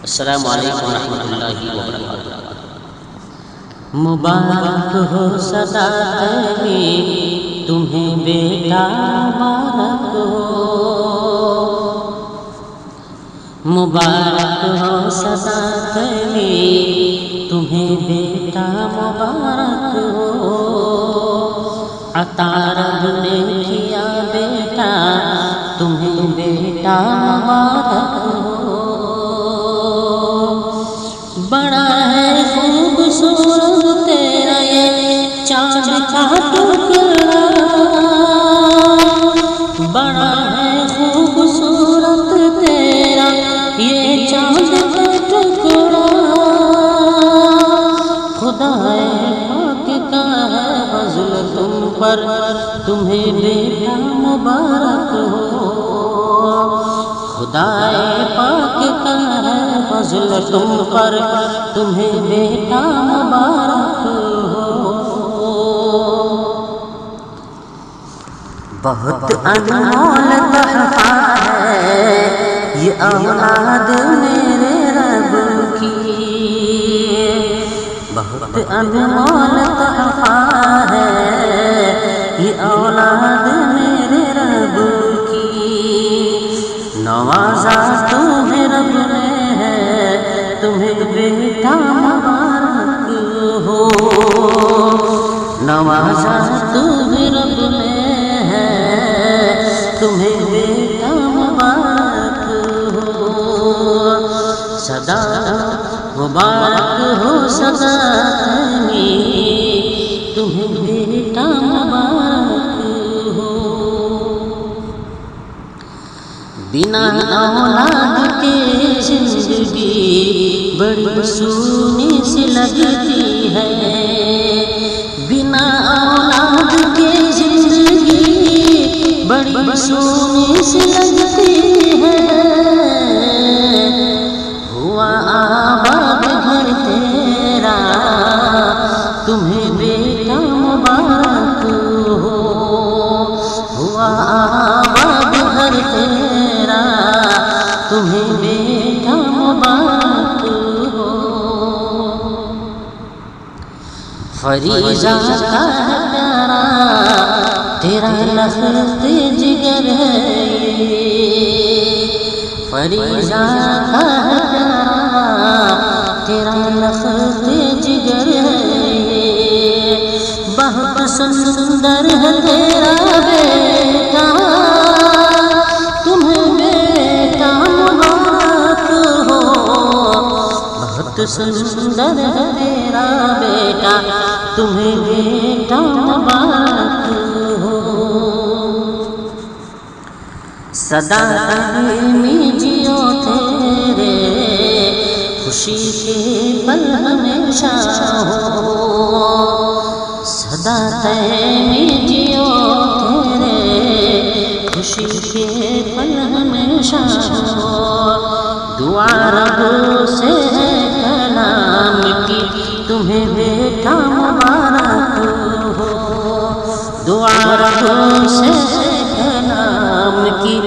السلام علیکم ورحمۃ اللہ وبرکاتہ۔ مبارک ہو صدا تیری تمہیں بیٹا مبارک ہو، مبارک ہو صدا تیری تمہیں بیٹا مبارک ہو، عطا رب نے کیا بیٹا تمہیں بیٹا مبارک ہو، بڑا ہے خوبصورت تیرا یہ چاند کا ٹکڑا، بڑا ہے خوبصورت تیرا یہ چاند کا ٹکڑا، خدا پاک کا ہے فضل تم پر تمہیں بیٹا مبارک ہو، خدا پاک کا ہے فضل تم پر تمہیں بیٹا مبارک ہو، بہت انمول تحفہ ہے یہ اولاد میرے رب کی، بہت انمول تحفہ ہے یہ اولاد میرے رب کی، نوازا تمہیں رب نے ہے تمہیں بیٹا مبارک ہو، نوازا تمہیں رب نے ہے تمہیں بیٹا مبارک ہو، صدا مبارک ہو صدا تمہیں بیٹا مبارک ہو، بنا اولاد کے زندگی بڑی سونی سی لگتی ہے، بنا اولاد کے زندگی بڑی سونی سی لگتی ہے، ہوا آباد گھر تیرا تمہیں بیٹا مبارک ہو، ہوا آباد گھر تیرا تمہیں بیٹا مبارک ہو، فریضہ کا پیارا تیرا لخت جگر ہے، فریضہ کا پیارا تیرا لخت جگر ہے، بہت سندر ہے تیرا بیٹا تمہیں بیٹا مبارک ہو، بہت سندر ہے تیرا بیٹا تمہیں بیٹا مبارک ہو، سدا دائمی جیو تیرے خوشی کے پل ہمیشہ ہو، سدا دائمی جیو تیرے خوشی کے پل ہمیشہ ہو، دعا رب سے ہے کلام کی تمہیں بیٹا مبارک ہو، دعا رب سے ہے کلام کی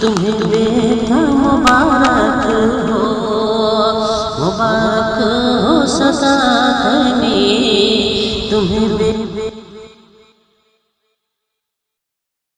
تمہیں بیٹا مبارک ہو، مبارک ہو صدا